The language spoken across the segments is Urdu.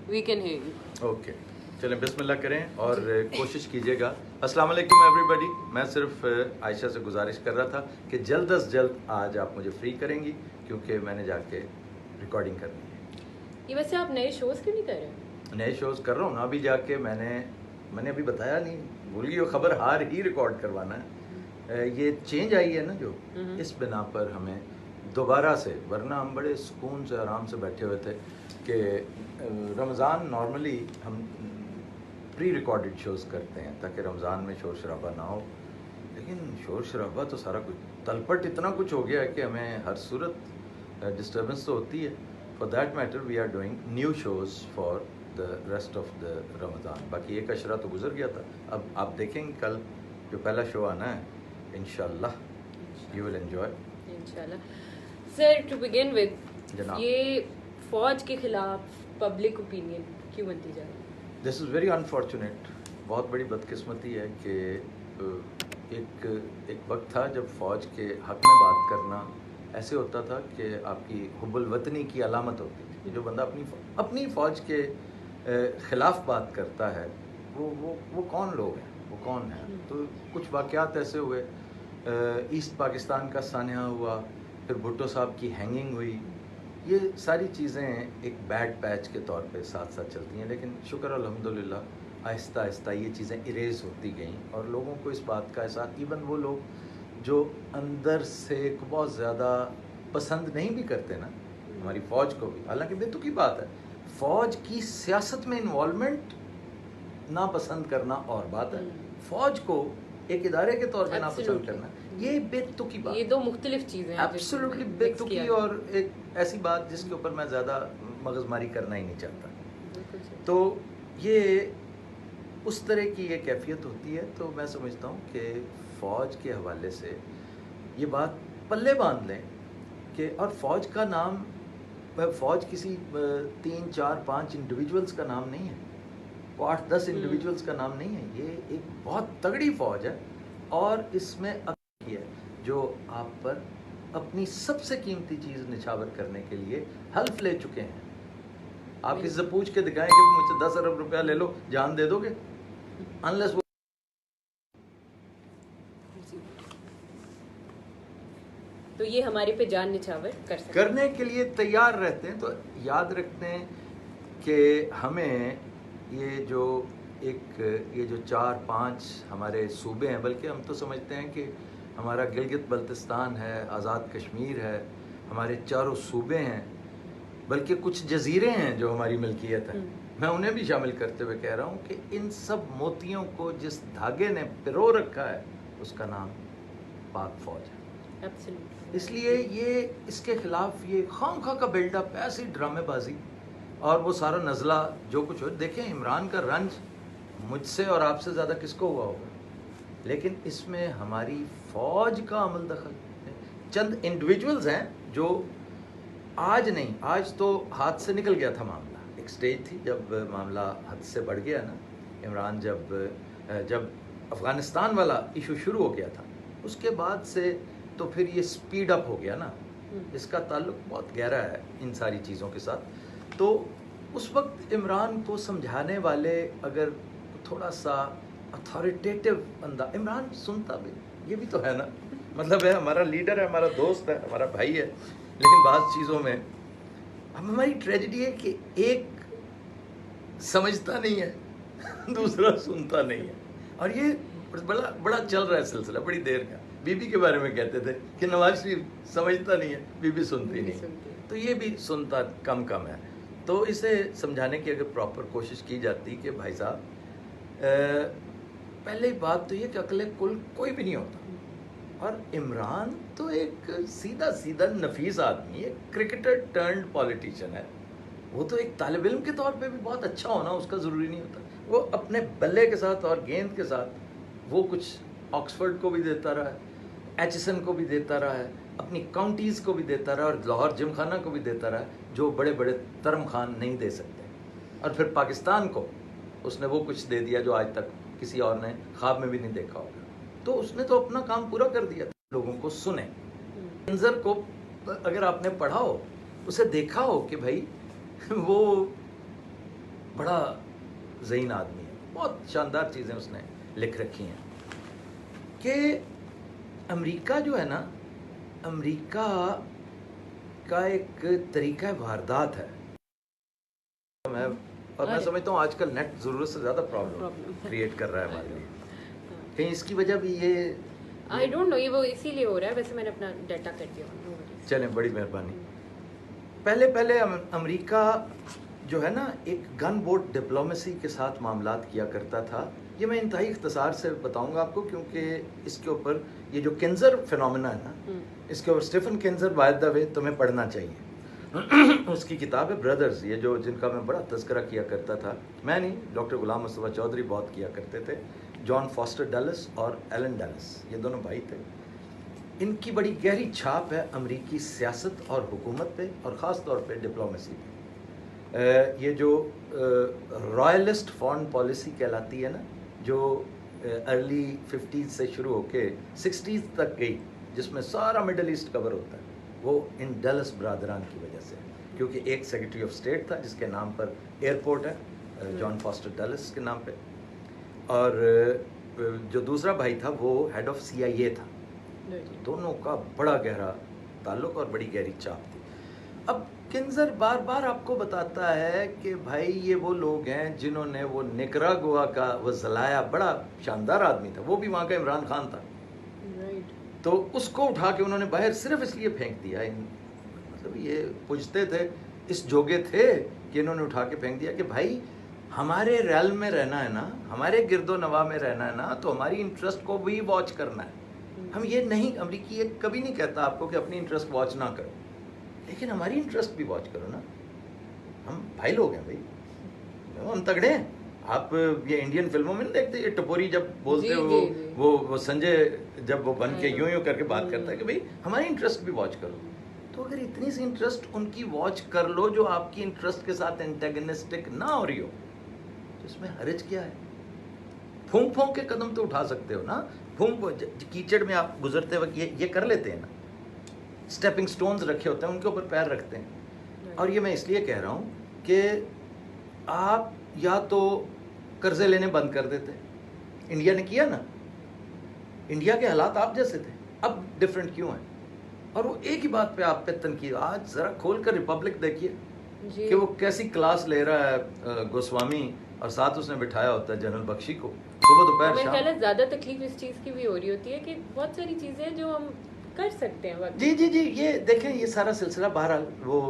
We can hear you. Okay چلیں بسم اللہ کریں اور کوشش کیجیے گا. السلام علیکم ایوری بڈی. میں صرف عائشہ سے گزارش کر رہا تھا کہ جلد از جلد آج آپ مجھے فری کریں گی کیونکہ میں نے جا کے ریکارڈنگ کرنی ہے. یہ ویسے آپ نئے شوز کیوں نہیں کر رہے؟ نئے شوز کر رہا ہوں نا ابھی جا کے. میں نے ابھی بتایا نہیں, بھول گئی وہ خبر, ہار ہی ریکارڈ کروانا ہے. یہ چینج آئی ہے نا جو, اس بنا پر ہمیں دوبارہ سے, ورنہ ہم بڑے سکون سے آرام سے بیٹھے ہوئے تھے کہ رمضان نارملی ہم پری ریکارڈڈ شوز کرتے ہیں تاکہ رمضان میں شور شرابہ نہ ہو, لیکن شور شرابہ تو سارا کچھ تلپٹ اتنا کچھ ہو گیا ہے کہ ہمیں ہر صورت ڈسٹربنس تو ہوتی ہے. For that matter we are doing new shows for the rest of the Ramzan. باقی ایک عشرہ تو گزر گیا تھا, اب آپ دیکھیں گے کل جو پہلا شو آنا ہے انشاءاللہ یو ول انجوائے انشاءاللہ. سر ٹو بگن ود, جناب یہ فوج کے خلاف پبلک اوپینین کیوں بنتی جا رہی ہے؟ دس از ویری انفارچونیٹ. بہت بڑی بدقسمتی ہے کہ ایک وقت تھا جب فوج کے حق میں بات کرنا ایسے ہوتا تھا کہ آپ کی حب الوطنی کی علامت ہوتی تھی. جو بندہ اپنی فوج کے خلاف بات کرتا ہے وہ کون لوگ ہیں, وہ کون ہیں. تو کچھ واقعات ایسے ہوئے, ایسٹ پاکستان کا سانحہ ہوا, پھر بھٹو صاحب کی ہینگنگ ہوئی. یہ ساری چیزیں ایک بیڈ پیچ کے طور پہ ساتھ ساتھ چلتی ہیں, لیکن شکر الحمدللہ آہستہ آہستہ یہ چیزیں اریز ہوتی گئیں اور لوگوں کو اس بات کا احساس, ایون وہ لوگ جو اندر سے بہت زیادہ پسند نہیں بھی کرتے نا ہماری فوج کو بھی, حالانکہ بے تکی بات ہے, فوج کی سیاست میں انوالومنٹ ناپسند کرنا اور بات ہے, فوج کو ایک ادارے کے طور پہ ناپسند کرنا یہ بے تکی بات, یہ دو مختلف چیزیں ہیں. ایبسولوٹلی بے تکی, اور ایک ایسی بات جس کے اوپر میں زیادہ مغز ماری کرنا ہی نہیں چاہتا. تو یہ اس طرح کی یہ کیفیت ہوتی ہے. تو میں سمجھتا ہوں کہ فوج کے حوالے سے یہ بات پلے باندھ لیں کہ, اور فوج کا نام, فوج کسی 3 4 5 انڈیویجولز کا نام نہیں ہے, 8 10 انڈیویجولز کا نام نہیں ہے. یہ ایک بہت تگڑی فوج ہے اور اس میں ہے جو آپ پر اپنی سب سے قیمتی چیز نچھاور کرنے کے لیے حلف لے چکے ہیں. آپ اس سے پوچھ کے دکھائیں کہ مجھ سے 10 ارب روپیہ لے لو, جان دے دو گے؟ انلیس وہ تو یہ ہمارے پہ جان نچھاور کر سکتے کرنے کے لیے تیار رہتے ہیں. تو یاد رکھتے ہیں کہ ہمیں یہ جو 4 5 ہمارے صوبے ہیں, بلکہ ہم تو سمجھتے ہیں کہ ہمارا گلگت بلتستان ہے, آزاد کشمیر ہے, ہمارے چاروں صوبے ہیں, بلکہ کچھ جزیرے ہیں جو ہماری ملکیت ہے, میں انہیں بھی شامل کرتے ہوئے کہہ رہا ہوں کہ ان سب موتیوں کو جس دھاگے نے پرو رکھا ہے اس کا نام پاک فوج ہے. اس لیے یہ اس کے خلاف یہ خام خواہ کا بلڈ اپ, ایسی ڈرامے بازی اور وہ سارا نزلہ جو کچھ ہو. دیکھیں عمران کا رنج مجھ سے اور آپ سے زیادہ کس کو ہوا ہوگا, لیکن اس میں ہماری فوج کا عمل دخل. چند انڈیویجولز ہیں جو آج نہیں, آج تو ہاتھ سے نکل گیا تھا معاملہ. ایک سٹیج تھی جب معاملہ حد سے بڑھ گیا نا. عمران جب افغانستان والا ایشو شروع ہو گیا تھا, اس کے بعد سے تو پھر یہ سپیڈ اپ ہو گیا نا. اس کا تعلق بہت گہرا ہے ان ساری چیزوں کے ساتھ. تو اس وقت عمران کو سمجھانے والے اگر تھوڑا سا اتھارٹیٹیو عمران سنتا بھی, یہ بھی تو ہے نا, مطلب ہے ہمارا لیڈر ہے, ہمارا دوست ہے, ہمارا بھائی ہے, لیکن بعض چیزوں میں ہماری ٹریجڈی ہے کہ ایک سمجھتا نہیں ہے, دوسرا سنتا نہیں ہے. اور یہ بڑا چل رہا ہے سلسلہ بڑی دیر کا. بی بی کے بارے میں کہتے تھے کہ نواز شریف سمجھتا نہیں ہے, بی بی سنتی نہیں, تو یہ بھی سنتا کم ہے. تو اسے سمجھانے کی اگر پراپر کوشش کی جاتی کہ بھائی صاحب پہلے بات تو یہ کہ عقل کل کوئی بھی نہیں ہوتا, اور عمران تو ایک سیدھا نفیس آدمی ہے, کرکٹر ٹرنڈ پولیٹیشین ہے. وہ تو ایک طالب علم کے طور پہ بھی بہت اچھا ہونا اس کا ضروری نہیں ہوتا. وہ اپنے بلے کے ساتھ اور گیند کے ساتھ وہ کچھ آکسفورڈ کو بھی دیتا رہا ہے, ایچسن کو بھی دیتا رہا ہے, اپنی کاؤنٹیز کو بھی دیتا رہا اور لاہور جم خانہ کو بھی دیتا رہا, جو بڑے بڑے ترم خان نہیں دے سکتے. اور پھر پاکستان کو اس نے وہ کچھ دے دیا جو آج تک کسی اور نے خواب میں بھی نہیں دیکھا ہوگا. تو اس نے تو اپنا کام پورا کر دیا. لوگوں کو سنیں, منظر کو اگر آپ نے پڑھا ہو, اسے دیکھا ہو کہ بھائی وہ بڑا ذہین آدمی ہے, بہت شاندار چیزیں اس نے لکھ رکھی ہیں کہ امریکہ جو ہے نا, امریکہ کا ایک طریقہ واردات ہے, اور میں سمجھتا ہوں آج کل نیٹ ضرورت سے زیادہ پرابلم کریٹ کر رہا ہے ہمارے لیے. کہیں اس کی وجہ بھی یہ آئی ڈونٹ نو, یہ وہ اسی لیے ہو رہا ہے. ویسے میں نے اپنا ڈیٹا کر دیا. چلیں, بڑی مہربانی. پہلے امریکہ جو ہے نا ایک گن بوٹ ڈپلومیسی کے ساتھ معاملات کیا کرتا تھا. یہ میں انتہائی اختصار سے بتاؤں گا آپ کو, کیونکہ اس کے اوپر یہ جو کنزر فینومینا ہے نا, اس کے اوپر اسٹیفن کنزر بائی دا وے تمہیں پڑھنا چاہیے. اس کی کتاب ہے بردرز, یہ جو جن کا میں بڑا تذکرہ کیا کرتا تھا, میں نہیں, ڈاکٹر غلام مصطفیٰ چودھری بہت کیا کرتے تھے, جان فاسٹر ڈلس اور ایلن ڈلس, یہ دونوں بھائی تھے. ان کی بڑی گہری چھاپ ہے امریکی سیاست اور حکومت پہ, اور خاص طور پہ ڈپلومیسی پہ. یہ جو رائلسٹ فارن پالیسی کہلاتی ہے نا, جو ارلی 50s سے شروع ہو کے 60s تک گئی, جس میں سارا مڈل ایسٹ کور ہوتا ہے, وہ ان ڈلس برادران کی وجہ سے, کیونکہ ایک سیکرٹری آف اسٹیٹ تھا جس کے نام پر ایئرپورٹ ہے, جان فاسٹر ڈلس کے نام پہ, اور جو دوسرا بھائی تھا وہ ہیڈ آف CIA تھا. دونوں کا بڑا گہرا تعلق اور بڑی گہری چاپ تھی. اب کنزر بار بار آپ کو بتاتا ہے کہ بھائی یہ وہ لوگ ہیں جنہوں نے وہ نکراگوا کا وہ ذلایہ, بڑا شاندار آدمی تھا, وہ بھی وہاں کا عمران خان تھا, تو اس کو اٹھا کے انہوں نے باہر صرف اس لیے پھینک دیا. مطلب یہ پوچھتے تھے, اس جوگے تھے کہ انہوں نے اٹھا کے پھینک دیا کہ بھائی ہمارے ریل میں رہنا ہے نا, ہمارے گرد و نواح میں رہنا ہے نا, تو ہماری انٹرسٹ کو بھی واچ کرنا ہے. ہم یہ نہیں, امریکی یہ کبھی نہیں کہتا آپ کو کہ اپنی انٹرسٹ واچ نہ کرو, لیکن ہماری انٹرسٹ بھی واچ کرو نا. ہم بھائی لوگ ہیں بھائی, ہم تگڑے ہیں. آپ یہ انڈین فلموں میں نہیں دیکھتے, یہ ٹپوری جب بولتے وہ سنجے جب وہ بن کے یوں کر کے بات کرتا ہے کہ بھائی ہماری انٹرسٹ بھی واچ کرو. تو اگر اتنی سی انٹرسٹ ان کی واچ کر لو جو آپ کی انٹرسٹ کے ساتھ انٹیگنسٹک نہ ہو رہی ہو, تو اس میں حرج کیا ہے؟ پھونک پھونک کے قدم تو اٹھا سکتے ہو نا. کیچڑ میں آپ گزرتے وقت یہ کر لیتے ہیں نا, اسٹیپنگ سٹونز رکھے ہوتے ہیں, ان کے اوپر پیر رکھتے ہیں. اور یہ میں اس لیے کہہ رہا ہوں کہ آپ یا تو قرضے لینے بند کر دیتے, انڈیا نے کیا نا, انڈیا کے حالات آپ جیسے تھے, اب ڈفرینٹ کیوں ہیں؟ اور وہ ایک ہی بات پہ آپ پہ تنقید, آج ذرا کھول کر ریپبلک دیکھیے کہ وہ کیسی کلاس لے رہا ہے گوسوامی, اور ساتھ اس نے بٹھایا ہوتا ہے جنرل بخشی کو, صبح دوپہر شام. میرے خیال ہے زیادہ تکلیف اس چیز کی بھی ہو رہی ہوتی ہے کہ بہت ساری چیزیں جو ہم کر سکتے ہیں. جی یہ دیکھیں, یہ سارا سلسلہ بہرحال وہ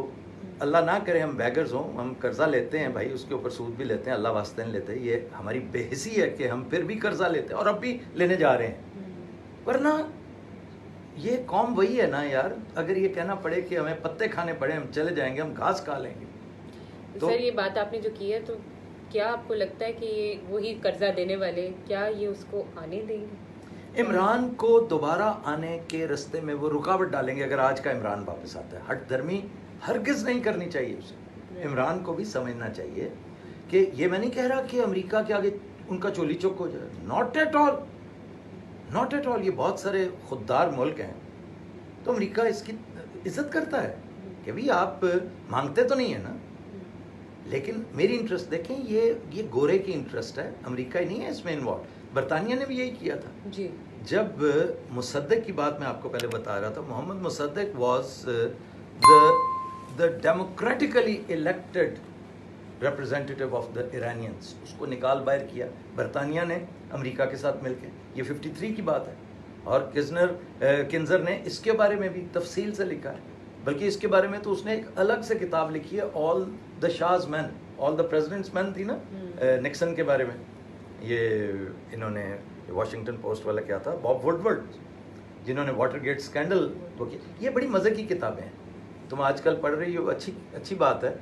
اللہ نہ کرے ہم بیگرز ہوں, ہم قرضہ لیتے ہیں بھائی, اس کے اوپر سود بھی لیتے ہیں, اللہ واسطے نہیں لیتے, یہ ہماری بے حسی ہے کہ ہم پھر بھی قرضہ لیتے ہیں اور اب بھی لینے جا رہے ہیں. ورنہ یہ قوم وہی ہے نا یار, اگر یہ کہنا پڑے کہ ہمیں پتے کھانے پڑے ہم چلے جائیں گے, ہم گھاس کھا لیں گے. تو سر یہ بات آپ نے جو کی ہے, تو کیا آپ کو لگتا ہے کہ یہ وہی قرضہ دینے والے کیا یہ اس کو آنے دیں گے؟ عمران کو دوبارہ آنے کے رستے میں وہ رکاوٹ ڈالیں گے اگر آج کا عمران واپس آتا ہے. ہٹ درمی ہرگز نہیں کرنی چاہیے اسے. عمران کو بھی سمجھنا چاہیے کہ یہ میں نہیں کہہ رہا کہ امریکہ کے آگے ان کا چولی چوک ہو جائے, not at all, not at all. یہ بہت سارے خوددار ملک ہیں, تو امریکہ اس کی عزت کرتا ہے کہ بھائی آپ مانگتے تو نہیں ہیں نا, لیکن میری انٹرسٹ دیکھیں, یہ گورے کی انٹرسٹ ہے, امریکہ ہی نہیں ہے اس میں انوالو. برطانیہ نے بھی یہی کیا تھا. جی, جب مصدق کی بات میں آپ کو پہلے بتا رہا تھا, محمد مصدق was the democratically elected representative of the Iranians. اس کو نکال باہر کیا برطانیہ نے امریکہ کے ساتھ مل کے. یہ 53 کی بات ہے, اور کنزر نے اس کے بارے میں بھی تفصیل سے لکھا ہے, بلکہ اس کے بارے میں تو اس نے ایک الگ سے کتاب لکھی ہے, آل دا شاز مین, آل دا پریزیڈنٹس مین تھی نا, نکسن کے بارے میں. یہ انہوں نے واشنگٹن پوسٹ والا کیا تھا, باب وڈورڈ, جنہوں نے واٹر گیٹ اسکینڈل وہ کیا. یہ بڑی مزے کی کتابیں ہیں, تم آج کل پڑھ رہی ہو, اچھی بات ہے.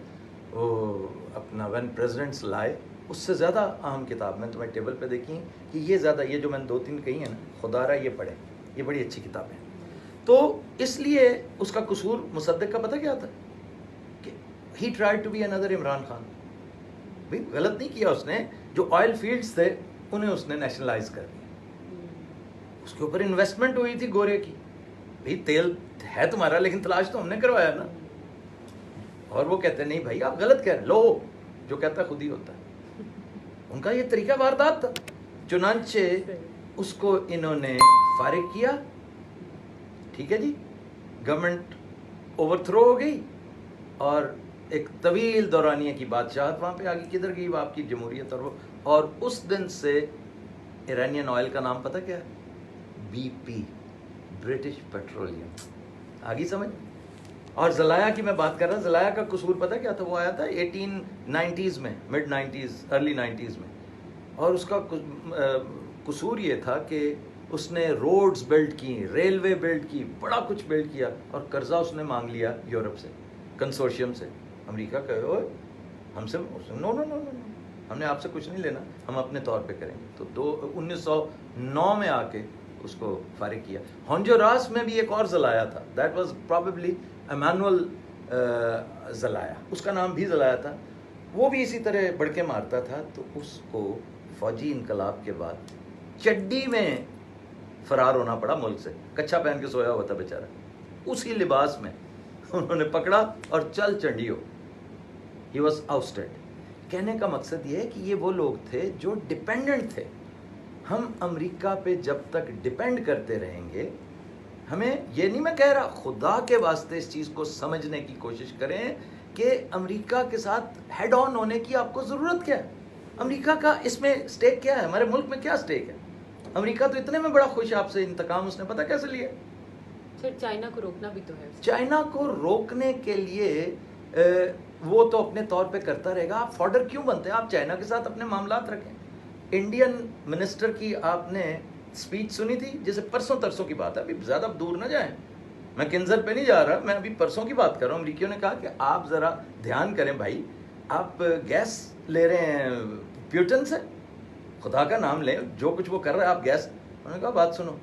وہ اپنا وین پریزیڈنٹس لائے, اس سے زیادہ اہم کتاب میں تمہیں ٹیبل پہ دیکھی کہ یہ زیادہ, یہ جو میں نے 2-3 کہی ہیں نا, خدا رہا یہ پڑھیں, یہ بڑی اچھی کتاب ہے. تو اس لیے اس کا قصور مصدق کا پتہ کیا تھا کہ ہی ٹرائی ٹو بی اندر عمران خان. بھائی غلط نہیں کیا اس نے, جو آئل فیلڈز تھے انہیں اس نے نیشنلائز کر دیا, اس کے اوپر انویسٹمنٹ ہوئی تھی گورے کی. بھائی تیل ہے تمہارا, لیکن تلاش تو ہم نے کروایا نا. اور وہ کہتے ہیں نہیں بھائی آپ غلط کہہ رہے, لو جو کہتا ہے خود ہی ہوتا ہے. ان کا یہ طریقہ واردات تھا. چنانچہ اس کو انہوں نے فارغ کیا. ٹھیک ہے جی, گورنمنٹ اوور تھرو ہو گئی اور ایک طویل دورانیہ کی بادشاہت وہاں پہ آگے. کدھر گئی وہ آپ کی جمہوریت؟ اور اس دن سے ایرانین آئل کا نام پتہ کیا ہے؟ B P, British Petroleum. آگی سمجھ؟ اور زلایا کی میں بات کر رہا. زلایا کا قصور پتہ کیا تھا؟ وہ آیا تھا 1890s میں, مڈ 90s, ارلی 90s میں. اور اس کا قصور یہ تھا کہ اس نے روڈز بلڈ کی, ریلوے بلڈ کی, بڑا کچھ بلڈ کیا, اور قرضہ اس نے مانگ لیا یورپ سے, کنسورشیم سے. امریکہ کہے ہم سے نو نو نو نو, ہم نے آپ سے کچھ نہیں لینا, ہم اپنے طور پہ کریں گے. تو 1909 میں آ کے اس کو فارغ کیا. ہونجوراس میں بھی ایک اور زلایا تھا, دیٹ واز پرابیبلی ایمانوئل زلایا, اس کا نام بھی زلایا تھا. وہ بھی اسی طرح بڑکے مارتا تھا. تو اس کو فوجی انقلاب کے بعد چڈی میں فرار ہونا پڑا ملک سے. کچھا پہن کے سویا ہوا تھا بیچارہ, اسی لباس میں انہوں نے پکڑا اور چل چنڈی ہو. He was آؤسٹڈ. کہنے کا مقصد یہ ہے کہ یہ وہ لوگ تھے جو ڈپینڈنٹ تھے. ہم امریکہ پہ جب تک ڈپینڈ کرتے رہیں گے, ہمیں یہ نہیں میں کہہ رہا, خدا کے واسطے اس چیز کو سمجھنے کی کوشش کریں کہ امریکہ کے ساتھ ہیڈ آن ہونے کی آپ کو ضرورت کیا ہے. امریکہ کا اس میں سٹیک کیا ہے؟ ہمارے ملک میں کیا سٹیک ہے؟ امریکہ تو اتنے میں بڑا خوش آپ سے, انتقام اس نے پتہ کیسے لیا. پھر چائنا کو روکنا بھی تو ہے. چائنا کو روکنے کے لیے وہ تو اپنے طور پہ کرتا رہے گا. آپ فارڈر کیوں بنتے ہیں؟ آپ چائنا کے ساتھ اپنے معاملات رکھیں. انڈین منسٹر کی آپ نے اسپیچ سنی تھی, جیسے پرسوں ترسوں کی بات ہے, ابھی زیادہ دور نہ جائیں, میں کنزر پہ نہیں جا رہا, میں ابھی پرسوں کی بات کر رہا ہوں. امریکیوں نے کہا کہ آپ ذرا دھیان کریں بھائی, آپ گیس لے رہے ہیں پیوٹن سے, خدا کا نام لیں, جو کچھ وہ کر رہا ہے آپ گیس. انہوں نے کہا بات سنو,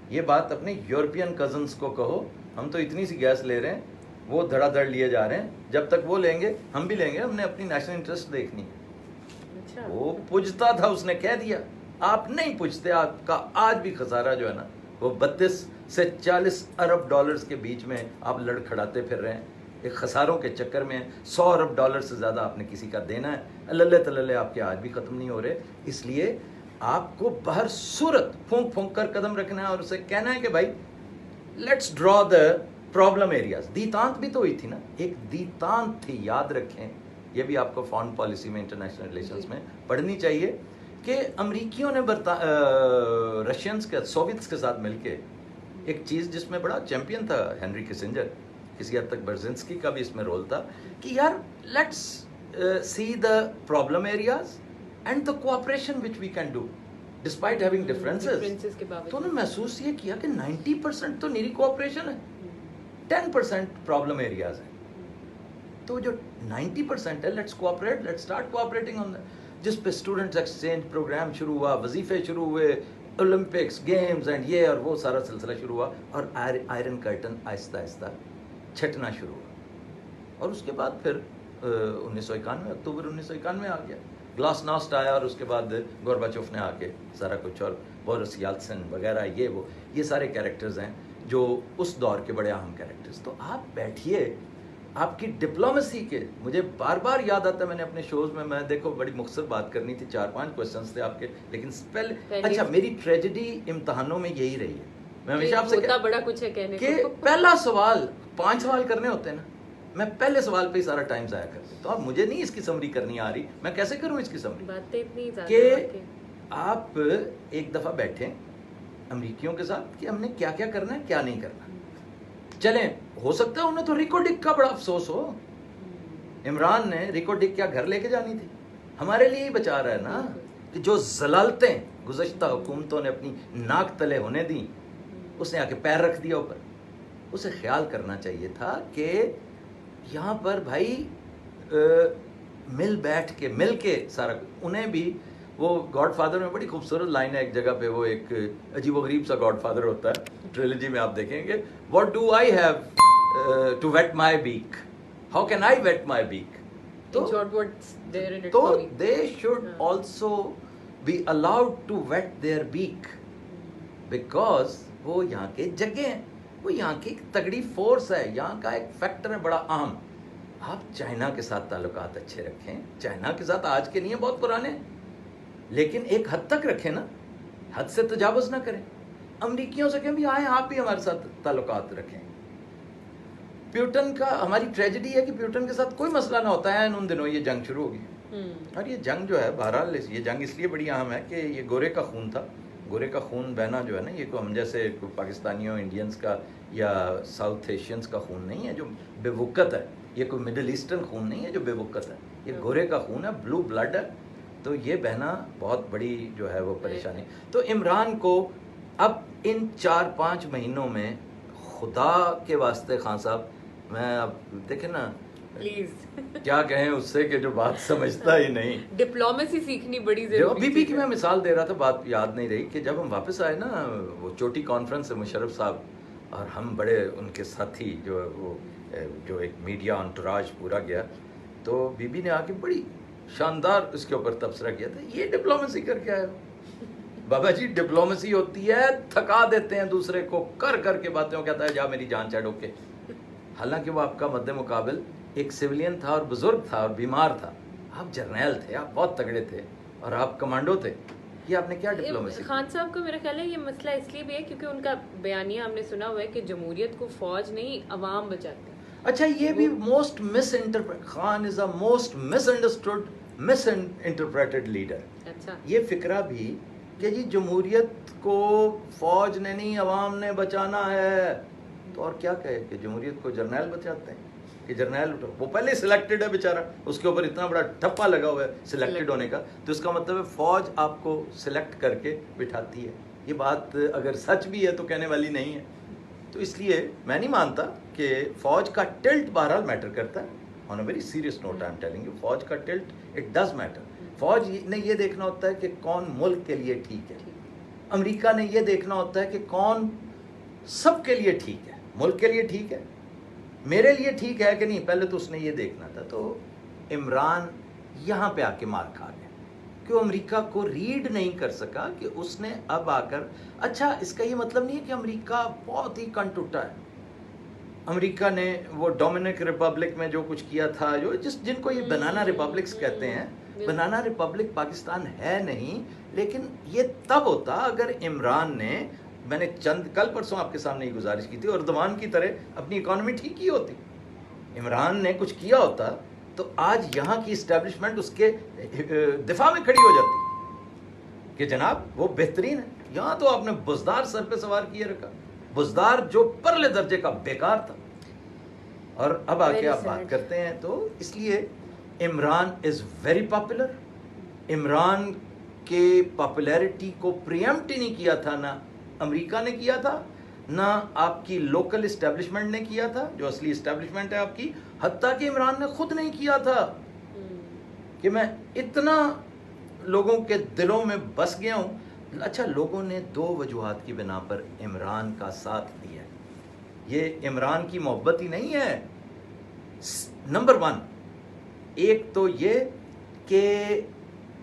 یہ بات اپنے یورپین کزنس کو کہو, ہم تو اتنی سی گیس لے رہے ہیں, وہ دھڑا دھڑ لیے جا رہے ہیں, جب تک وہ لیں گے ہم بھی لیں گے, ہم نے اپنی نیشنل انٹرسٹ دیکھنی. وہ پوجتا تھا, اس نے کہہ دیا. آپ نہیں پوچھتے, آپ کا آج بھی خسارہ جو ہے نا وہ 32 سے 40 ارب ڈالرز کے بیچ میں آپ لڑ کھڑاتے پھر رہے ہیں, ایک خساروں کے چکر میں. 100 ارب ڈالر سے زیادہ آپ نے کسی کا دینا ہے, اللہ تللے آپ کے آج بھی ختم نہیں ہو رہے. اس لیے آپ کو بہر صورت پھونک پھونک کر قدم رکھنا ہے اور اسے کہنا ہے کہ بھائی let's draw the problem areas. دیتانت بھی تو ہوئی تھی نا, ایک دیتانت تھی, یاد رکھیں. یہ بھی آپ کو فارن پالیسی میں, انٹرنیشنل ریلیشنز میں پڑھنی چاہیے کہ امریکیوں نے رشینز کے, سوویتس کے ساتھ مل کے ایک چیز جس میں بڑا چیمپئن تھا ہینری کسنجر, کسی حد تک برزنسکی کا بھی اس میں رول تھا, کہ یار let's see the problem areas and the cooperation which we can do despite having differences. تو انہوں نے محسوس یہ کیا کہ 90% تو نیری کوآپریشن ہے, 10% پرابلم ایریاز ہیں. تو جو 90% ہے, let's cooperate, let's start cooperating on that. جس پہ اسٹوڈنٹس ایکسچینج پروگرام شروع ہوا, وظیفے شروع ہوئے, اولمپکس گیمز اینڈ یہ اور وہ سارا سلسلہ شروع ہوا, اور آئرن کرٹن آہستہ آہستہ چھٹنا شروع ہوا. اور اس کے بعد پھر 1991 اکتوبر 1991 آ گیا, گلاس ناسٹ آیا, اور اس کے بعد گورباچوف نے آ کے سارا کچھ, اور بورس یلتسن وغیرہ, یہ سارے کیریکٹرز ہیں جو اس دور کے بڑے اہم کیریکٹرز. تو آپ بیٹھیے, آپ کی ڈپلومیسی کے مجھے بار بار یاد آتا ہے, میں نے اپنے شوز میں دیکھو بڑی مختصر بات کرنی تھی, 4-5 کوشچنس تھے آپ کے, لیکن پہلے اچھا میری ٹریجڈی امتحانوں میں یہی رہی ہے. میں ہمیشہ آپ سے بڑا کچھ ہے کہنے کہ پہلا سوال 5 سوال کرنے ہوتے ہیں نا, میں پہلے سوال پہ ہی سارا ٹائم ضائع کرتا ہوں. تو اب مجھے نہیں اس کی سمری کرنی آ رہی, میں کیسے کروں اس کی سمری؟ کہ آپ ایک دفعہ بیٹھیں امریکیوں کے ساتھ کہ ہم نے کیا کیا کرنا ہے, کیا نہیں کرنا. چلیں, ہو سکتا ہے انہیں تو ریکو ڈک کا بڑا افسوس ہو, عمران نے ریکو ڈک کیا گھر لے کے جانی تھی, ہمارے لیے ہی بچا رہا ہے نا, کہ جو زلالتیں گزشتہ حکومتوں نے اپنی ناک تلے ہونے دیں, اس نے آ کے پیر رکھ دیا اوپر. اسے خیال کرنا چاہیے تھا کہ یہاں پر بھائی مل بیٹھ کے, مل کے سارا. انہیں بھی وہ گاڈ فادر میں بڑی خوبصورت لائن ہے ایک جگہ پہ, وہ ایک عجیب و غریب سا گاڈ فادر ہوتا ہے, ٹریلوجی میں آپ دیکھیں گے, what do I have to wait my back, how can I wait my back. تو they should also be allowed to wait their back, because وہ یہاں کے جگہ ہیں, وہ یہاں کی ایک تگڑی فورس ہے, یہاں کا ایک فیکٹر ہے بڑا اہم. آپ چائنا کے ساتھ تعلقات اچھے رکھیں, چائنا کے ساتھ آج کے نہیں ہیں, بہت پرانے ہیں, لیکن ایک حد تک رکھیں نا, حد سے تجاوز نہ کریں. امریکیوں سے کہیں بھی آئیں آپ بھی ہمارے ساتھ تعلقات رکھیں. پیوٹن کا, ہماری ٹریجڈی ہے کہ پیوٹن کے ساتھ کوئی مسئلہ نہ ہوتا ہے, ان دنوں یہ جنگ شروع ہو گئی. اور یہ جنگ جو ہے بہرحال یہ جنگ اس لیے بڑی اہم ہے کہ یہ گورے کا خون تھا. گورے کا خون بہنا جو ہے نا, یہ کوئی ہم جیسے پاکستانیوں انڈینز کا یا ساؤتھ ایشینز کا خون نہیں ہے جو بے وقت ہے, یہ کوئی مڈل ایسٹرن خون نہیں ہے جو بے وقت ہے, یہ گورے کا خون ہے, بلو بلڈ ہے. تو یہ بہنا بہت بڑی جو ہے وہ پریشانی. تو عمران کو اب ان 4-5 مہینوں میں خدا کے واسطے خان صاحب, میں اب دیکھیں نا پلیز کیا کہیں اس سے کہ جو بات سمجھتا ہی نہیں. ڈپلومیسی سیکھنی بڑی ضروری. بی بی کی میں مثال دے رہا تھا, بات یاد نہیں رہی, کہ جب ہم واپس آئے نا وہ چوٹی کانفرنس سے, مشرف صاحب اور ہم بڑے ان کے ساتھی جو ایک میڈیا انٹراج پورا گیا, تو بی بی نے آ کے بڑی شاندار اس کے اوپر تبصرہ کیا تھا, یہ ڈپلومیسی کر کے آئے ہو. بابا جی ڈپلومیسی ہوتی ہے تھکا دیتے ہیں دوسرے کو, کر کے باتیں, کہتا ہے جا میری جان چاڑو کے. حالانکہ وہ آپ کا مد مقابل ایک سویلین تھا اور بزرگ تھا اور بیمار تھا. آپ جرنیل تھے, آپ بہت تگڑے تھے, اور آپ کمانڈو تھے. یہ آپ نے کیا ڈپلومیسی. خان صاحب کو میرا خیال ہے یہ مسئلہ اس لیے بھی ہے کیونکہ ان کا بیانیہ ہم نے سنا ہوا ہے کہ جمہوریت کو فوج نہیں عوام بچاتے. اچھا یہ بھی most miss interpret, Khan is a most miss understood, miss interpreted leader. اچھا یہ فکرہ بھی کہ جی جمہوریت کو فوج نے نہیں عوام نے بچانا ہے, تو اور کیا کہے کہ جمہوریت کو جرنیل بچاتے ہیں, کہ جرنیل وہ پہلے سلیکٹڈ ہے بیچارہ, اس کے اوپر اتنا بڑا ٹھپا لگا ہوا ہے سلیکٹڈ ہونے کا, تو اس کا مطلب ہے فوج آپ کو سلیکٹ کر کے بٹھاتی ہے. یہ بات اگر سچ بھی ہے تو کہنے والی نہیں ہے. تو اس لیے میں نہیں مانتا کہ فوج کا ٹلٹ بہرحال میٹر کرتا ہے. On a very serious note I am telling you, فوج کا ٹلٹ اٹ ڈز میٹر. فوج نے یہ دیکھنا ہوتا ہے کہ کون ملک کے لیے ٹھیک ہے, امریکہ نے یہ دیکھنا ہوتا ہے کہ کون سب کے لیے ٹھیک ہے, ملک کے لیے ٹھیک ہے, میرے لیے ٹھیک ہے کہ نہیں, پہلے تو اس نے یہ دیکھنا تھا. تو عمران یہاں پہ آ کے مار کھا گیا کہ وہ امریکہ کو ریڈ نہیں کر سکا, کہ اس نے اب آ کر, اچھا اس کا یہ مطلب نہیں ہے کہ امریکہ بہت ہی کن ٹوٹا ہے. امریکہ نے وہ ڈومینک ریپبلک میں جو کچھ کیا تھا, جن کو یہ بنانا ریپبلکس کہتے ہیں, بنانا ریپبلک پاکستان ہے نہیں, لیکن یہ تب ہوتا اگر عمران نے, میں نے کل پرسوں آپ کے سامنے یہ گزارش کی تھی, اردوان کی طرح اپنی اکانومی ٹھیک کی ہوتی. عمران نے کچھ کیا ہوتا تو آج یہاں کی اسٹیبلشمنٹ اس کے دفاع میں کھڑی ہو جاتی کہ جناب وہ بہترین ہے. یہاں تو آپ نے بزدار سر پہ سوار کیے رکھا, بزدار جو پرلے درجے کا بیکار تھا, اور اب آ کے آپ بات کرتے ہیں. تو اس لیے Imran is very popular. Imran کے پاپولیرٹی کو پریمپٹ ہی نہیں کیا تھا, نہ امریکہ نے کیا تھا, نہ آپ کی لوکل اسٹیبلشمنٹ نے کیا تھا, جو اصلی اسٹیبلشمنٹ ہے آپ کی, حتیٰ کہ عمران نے خود نہیں کیا تھا. کہ میں اتنا لوگوں کے دلوں میں بس گیا ہوں. اچھا لوگوں نے 2 وجوہات کی بنا پر عمران کا ساتھ دیا. یہ عمران کی محبت ہی نہیں ہے. نمبر 1, ایک تو یہ کہ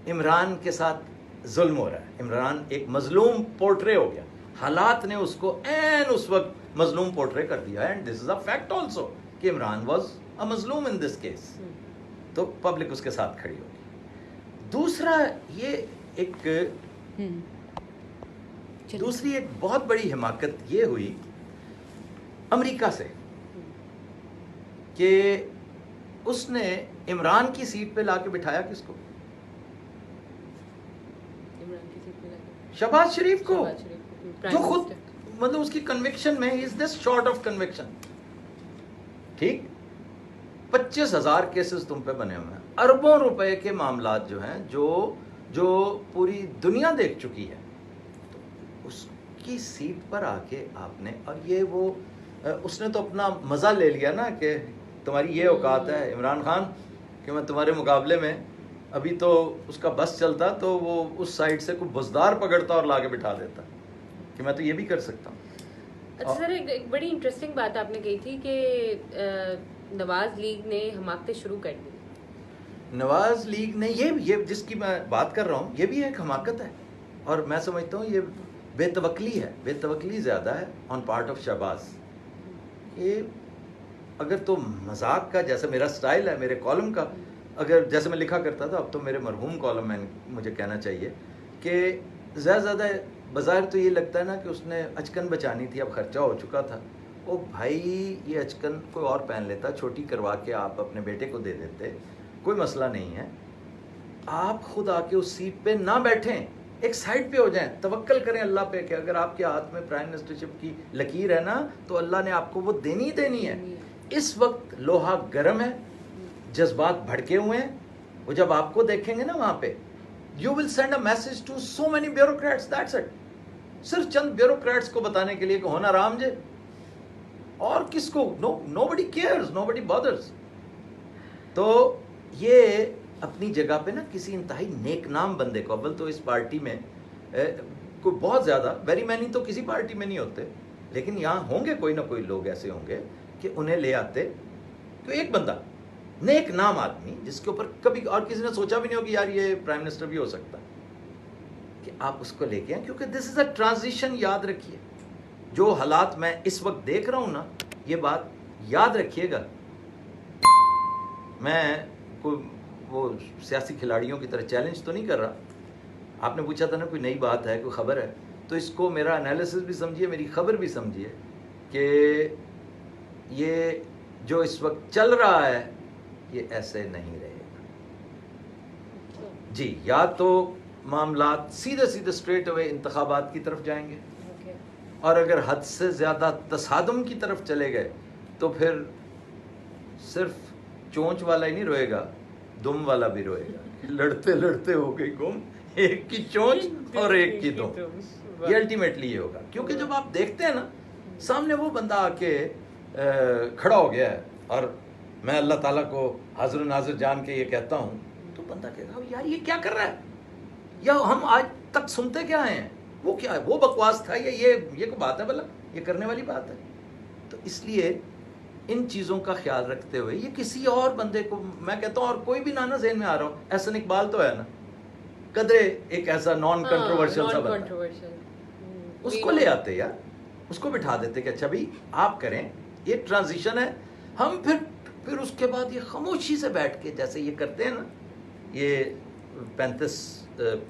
عمران کے ساتھ ظلم ہو رہا ہے. عمران ایک مظلوم پورٹرے ہو گیا, حالات نے اس کو عین اس وقت مظلوم پورٹرے کر دیا, and this is a fact also کہ عمران واز اے مظلوم ان دس کیس. تو پبلک اس کے ساتھ کھڑی ہوگی. دوسرا یہ دوسری ایک بہت بڑی حماقت یہ ہوئی امریکہ سے کہ اس نے عمران کی سیٹ پہ لا کے بٹھایا کس کو؟ شہباز شریف کو, جو خود مطلب اس کی کنوکشن میں از دس شارٹ آف کنوکشن. ٹھیک 25,000 کیسز تم پہ بنے ہوئے ہیں, اربوں روپے کے معاملات جو ہیں جو پوری دنیا دیکھ چکی ہے, تو اس کی سیٹ پر آ کے آپ نے, اور یہ وہ اس نے تو اپنا مزہ لے لیا نا کہ تمہاری یہ اوقات ہے عمران خان کہ میں تمہارے مقابلے میں, ابھی تو اس کا بس چلتا تو وہ اس سائڈ سے کوئی بزدار پکڑتا اور لا کے بٹھا دیتا کہ میں تو یہ بھی کر سکتا ہوں. اچھا سر, ایک بڑی انٹرسٹنگ بات آپ نے کہی تھی کہ نواز لیگ نے حماقتیں شروع کر دی. نواز لیگ نے یہ جس کی میں بات کر رہا ہوں, یہ بھی ایک حماقت ہے, اور میں سمجھتا ہوں یہ بے توکلی ہے, بے توکلی زیادہ ہے آن پارٹ آف شہباز. یہ اگر تو مذاق کا جیسے میرا سٹائل ہے میرے کالم کا, اگر جیسے میں لکھا کرتا تھا, اب تو میرے مرحوم کالم میں مجھے کہنا چاہیے کہ زیادہ بظاہر تو یہ لگتا ہے نا کہ اس نے اچکن بچانی تھی, اب خرچہ ہو چکا تھا. او بھائی یہ اچکن کوئی اور پہن لیتا, چھوٹی کروا کے آپ اپنے بیٹے کو دے دیتے, کوئی مسئلہ نہیں ہے. آپ خود آ کے اس سیٹ پہ نہ بیٹھیں, ایک سائڈ پہ ہو جائیں, توکل کریں اللہ پہ کہ اگر آپ کے ہاتھ میں پرائم منسٹرشپ کی لکیر ہے نا تو اللہ نے آپ کو وہ دینی دینی ہے. اس وقت لوہا گرم ہے, جذبات بھڑکے ہوئے ہیں. وہ جب آپ کو دیکھیں گے نا وہاں پہ, you will send a message to so many bureaucrats, that's it. صرف چند بیوروکریٹس کو بتانے کے لیے کہ ہونا رام جے, اور کس کو, نو بڈی کیئرز, نو بڈی بادرز. تو یہ اپنی جگہ پہ نا کسی انتہائی نیک نام بندے کو, اول تو اس پارٹی میں کوئی بہت زیادہ ویری مینی تو کسی پارٹی میں نہیں ہوتے, لیکن یہاں ہوں گے کوئی نہ کوئی لوگ ایسے ہوں گے کہ انہیں لے آتے. تو ایک بندہ نیک نام آدمی جس کے اوپر کبھی اور کسی نے سوچا بھی نہیں ہو کہ یار یہ پرائم منسٹر بھی ہو سکتا ہے, کہ آپ اس کو لے کے آئیں, کیونکہ دس از اے ٹرانزیشن. یاد رکھیے جو حالات میں اس وقت دیکھ رہا ہوں نا, یہ بات یاد رکھیے گا. میں کوئی وہ سیاسی کھلاڑیوں کی طرح چیلنج تو نہیں کر رہا. آپ نے پوچھا تھا نا کوئی نئی بات ہے, کوئی خبر ہے, تو اس کو میرا انالیسس بھی سمجھیے, میری خبر بھی سمجھیے کہ یہ جو اس وقت چل رہا ہے یہ ایسے نہیں رہے گا جی. یا تو معاملات سیدھے اسٹریٹ اوے انتخابات کی طرف جائیں گے, اور اگر حد سے زیادہ تصادم کی طرف چلے گئے تو پھر صرف چونچ والا ہی نہیں روئے گا, دم والا بھی روئے گا. لڑتے لڑتے ہو گئی گم, ایک کی چونچ اور ایک کی دم. یہ الٹیمیٹلی یہ ہوگا, کیونکہ جب آپ دیکھتے ہیں نا سامنے وہ بندہ آ کے کھڑا ہو گیا ہے, اور میں اللہ تعالیٰ کو حاضر و ناظر جان کے یہ کہتا ہوں, تو بندہ کہے گا یار یہ کیا کر رہا ہے, یا ہم آج تک سنتے کیا ہیں, وہ کیا ہے, وہ بکواس تھا, یہ کوئی بات ہے, بھلا یہ کرنے والی بات ہے. تو اس لیے ان چیزوں کا خیال رکھتے ہوئے یہ کسی اور بندے کو, میں کہتا ہوں اور کوئی بھی نانا ذہن میں آ رہا ہو, احسن اقبال تو ہے نا, قدرے ایک ایسا نان کنٹروورشل سا بندہ, اس کو لے آتے یار, اس کو بٹھا دیتے کہ اچھا بھائی آپ کریں, یہ ٹرانزیشن ہے. ہم پھر اس کے بعد یہ خاموشی سے بیٹھ کے جیسے یہ کرتے ہیں نا, یہ 35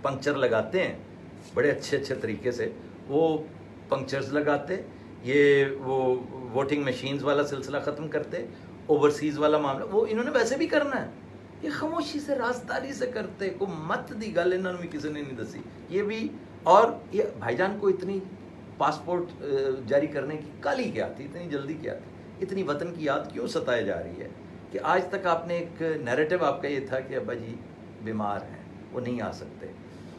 پنکچر لگاتے ہیں بڑے اچھے طریقے سے, وہ پنکچرز لگاتے, یہ وہ ووٹنگ مشینز والا سلسلہ ختم کرتے, اوورسیز والا معاملہ وہ انہوں نے ویسے بھی کرنا ہے, یہ خاموشی سے رازداری سے کرتے, کو مت دی گل انہوں نے بھی کسی نے نہیں دسی. یہ بھی, اور یہ بھائی جان کو اتنی پاسپورٹ جاری کرنے کی کالی کیا تھی, اتنی جلدی کیا تھی, اتنی وطن کی یاد کیوں ستائے جا رہی ہے, کہ آج تک آپ نے ایک نیریٹو آپ کا یہ تھا کہ ابا جی بیمار ہیں وہ نہیں آ سکتے,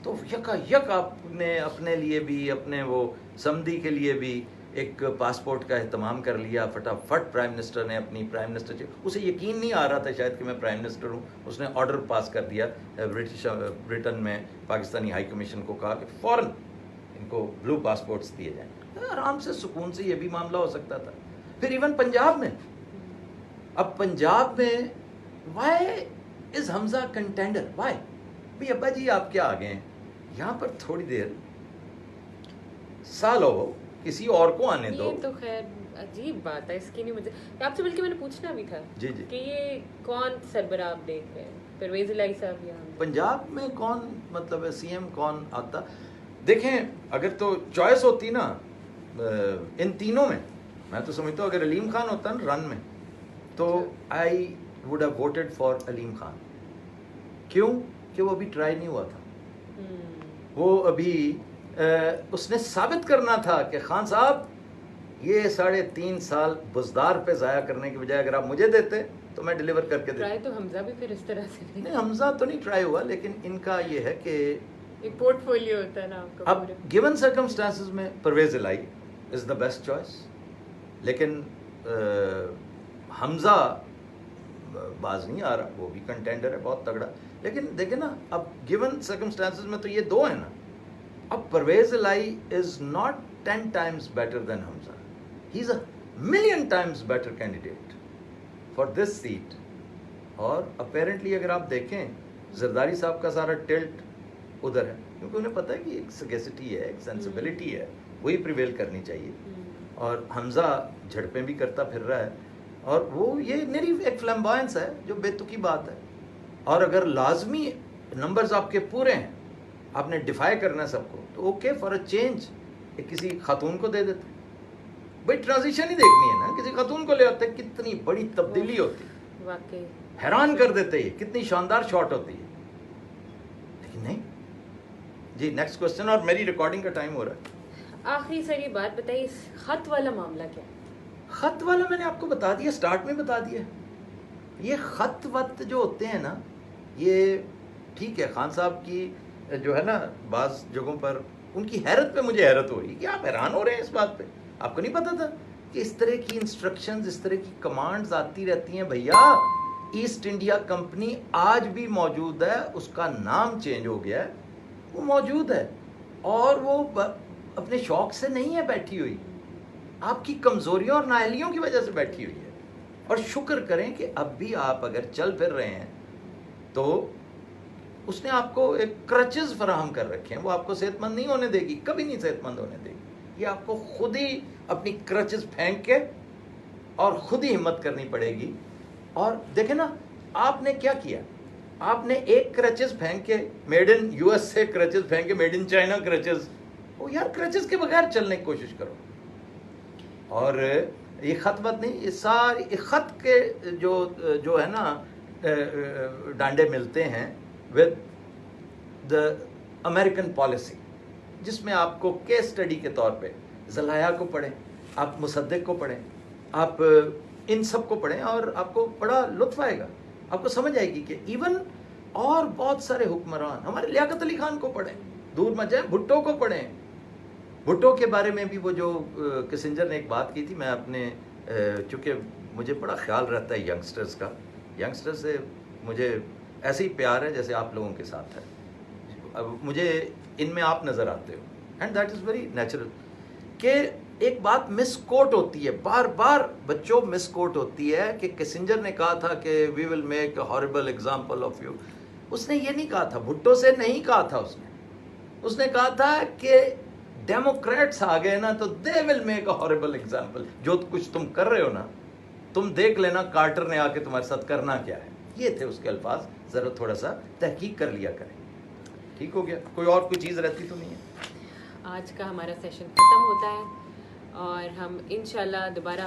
تو یک آپ نے اپنے لیے بھی, اپنے وہ سمدھی کے لیے بھی ایک پاسپورٹ کا اہتمام کر لیا. فٹافٹ پرائم منسٹر نے اپنی پرائم منسٹر, اسے یقین نہیں آ رہا تھا شاید کہ میں پرائم منسٹر ہوں, اس نے آرڈر پاس کر دیا برٹن میں پاکستانی ہائی کمیشن کو, کہا کہ فوراً ان کو بلو پاسپورٹس دیے جائیں. آرام سے سکون سے یہ بھی معاملہ ہو سکتا تھا. پھر ایون پنجاب میں, اب پنجاب میں وائی از حمزہ کنٹینڈر, وائی بھائی ابا جی آپ کیا آگے ہیں, یہاں پر تھوڑی دیر سال ہو کسی اور کو آنے دو. یہ تو خیر عجیب بات ہے, اس کی نہیں, مجھے آپ سے بلکہ میں نے پوچھنا بھی تھا جی جی کہ یہ کون سربراہ آپ دیکھ رہے ہیں, پرویز الہی صاحب یا پنجاب میں کون, مطلب سی ایم کون آتا. دیکھیں اگر تو چوائس ہوتی نا ان تینوں میں تو سمجھتا ہوں اگر علیم خان ہوتا نا رن میں, تو I would have voted for Aleem Khan. کیوں کہ وہ ابھی ٹرائی نہیں ہوا تھا, وہ ابھی اس نے ثابت کرنا تھا کہ خان صاحب یہ 3.5 سال بزدار پہ ضائع کرنے کی بجائے اگر آپ مجھے دیتے تو میں ڈیلیور کر کے دیتا. ٹرائی تو حمزہ بھی پھر اس طرح سے نہیں, حمزہ تو نہیں ٹرائی ہوا, لیکن ان کا یہ ہے کہ ایک پورٹ فولیو ہوتا ہے نا آپ کا. اب گیون سرکمسٹانسز میں پرویز الہی از دا بیسٹ چوائس, لیکن حمزہ باز نہیں آ رہا, وہ بھی کنٹینڈر ہے بہت تگڑا. لیکن دیکھیں نا اب گیون سرکمسٹانسز میں تو یہ دو ہیں نا, اب پرویز الہی is not 10 times better than Hamza. He's a million times better candidate for this seat. اور اپیرنٹلی اگر آپ دیکھیں زرداری صاحب کا سارا ٹلٹ ادھر ہے, کیونکہ انہیں پتہ ہے کہ ایک سگیسٹی ہے, ایک سینسیبلٹی ہے, وہی پریویل کرنی چاہیے. اور حمزہ جھڑپیں بھی کرتا پھر رہا ہے, اور وہ یہ میری ایک فلیمبائنس ہے جو بے تکی بات ہے. اور اگر لازمی نمبرز آپ کے پورے ہیں, آپ نے ڈیفائی کرنا ہے سب کو, تو اوکے فار اے چینج کسی خاتون کو دے دیتے. بھائی ٹرانزیشن ہی دیکھنی ہے نا, کسی خاتون کو لے آتے کتنی بڑی تبدیلی ہوتی, واقعی حیران کر دیتے, یہ کتنی شاندار شاٹ ہوتی ہے. لیکن نہیں جی. نیکسٹ کوسچن, اور میری ریکارڈنگ کا ٹائم ہو رہا ہے. آخری سر یہ بات بتائیے, خط والا معاملہ کیا؟ خط والا میں نے آپ کو بتا دیا, سٹارٹ میں بتا دیا. یہ خط وط جو ہوتے ہیں نا, یہ ٹھیک ہے خان صاحب کی جو ہے نا بعض جگہوں پر ان کی حیرت پہ مجھے حیرت ہو رہی ہے کہ آپ حیران ہو رہے ہیں اس بات پہ. آپ کو نہیں پتا تھا کہ اس طرح کی انسٹرکشنز, اس طرح کی کمانڈز آتی رہتی ہیں. بھیا ایسٹ انڈیا کمپنی آج بھی موجود ہے, اس کا نام چینج ہو گیا ہے, وہ موجود ہے, اور وہ اپنے شوق سے نہیں ہے بیٹھی ہوئی, آپ کی کمزوریوں اور نااہلیوں کی وجہ سے بیٹھی ہوئی ہے. اور شکر کریں کہ اب بھی آپ اگر چل پھر رہے ہیں تو اس نے آپ کو ایک کرچز فراہم کر رکھے ہیں. وہ آپ کو صحت مند نہیں ہونے دے گی, کبھی نہیں صحت مند ہونے دے گی. یہ آپ کو خود ہی اپنی کرچز پھینک کے اور خود ہی ہمت کرنی پڑے گی. اور دیکھیں نا, آپ نے کیا کیا, آپ نے ایک کرچز پھینک کے میڈ ان یو ایس سے کرچز پھینک کے میڈ ان چائنا کرچز, وہ یار کرچز کے بغیر چلنے کی کوشش کرو. اور یہ خط وط نہیں, یہ ساری خط کے جو ہے نا ڈانڈے ملتے ہیں ود دا امریکن پالیسی, جس میں آپ کو کیس اسٹڈی کے طور پہ زلایہ کو پڑھیں, آپ مصدق کو پڑھیں, آپ ان سب کو پڑھیں, اور آپ کو بڑا لطف آئے گا. آپ کو سمجھ آئے گی کہ ایون اور بہت سارے حکمران, ہمارے لیاقت علی خان کو پڑھیں, دور مت جائیں, بھٹو کو پڑھیں. بھٹو کے بارے میں بھی وہ جو کسنجر نے ایک بات کی تھی, میں اپنے چونکہ مجھے بڑا خیال رہتا ہے ینگسٹرز کا, ینگسٹر سے مجھے ایسے ہی پیار ہے جیسے آپ لوگوں کے ساتھ ہے. اب مجھے ان میں آپ نظر آتے ہو, and that is very natural. کہ ایک بات مس کوٹ ہوتی ہے, بار بار بچوں مس کوٹ ہوتی ہے, کہ کسنجر نے کہا تھا کہ we will make a horrible example of you. اس نے یہ نہیں کہا تھا, بھٹو سے نہیں کہا تھا, اس نے کہا تھا کہ ڈیموکریٹس آ گئے نا تو دے ول میک اے ہارریبل ایگزامپل. جو کچھ تم کر رہے ہو نا, تم دیکھ لینا کارٹر نے آ کے تمہارے ساتھ کرنا کیا ہے. یہ تھے اس کے الفاظ, ذرا تھوڑا سا تحقیق کر لیا کریں. ٹھیک ہو گیا, کوئی اور کوئی چیز رہتی تو نہیں ہے؟ آج کا ہمارا سیشن ختم ہوتا ہے, اور ہم انشاءاللہ دوبارہ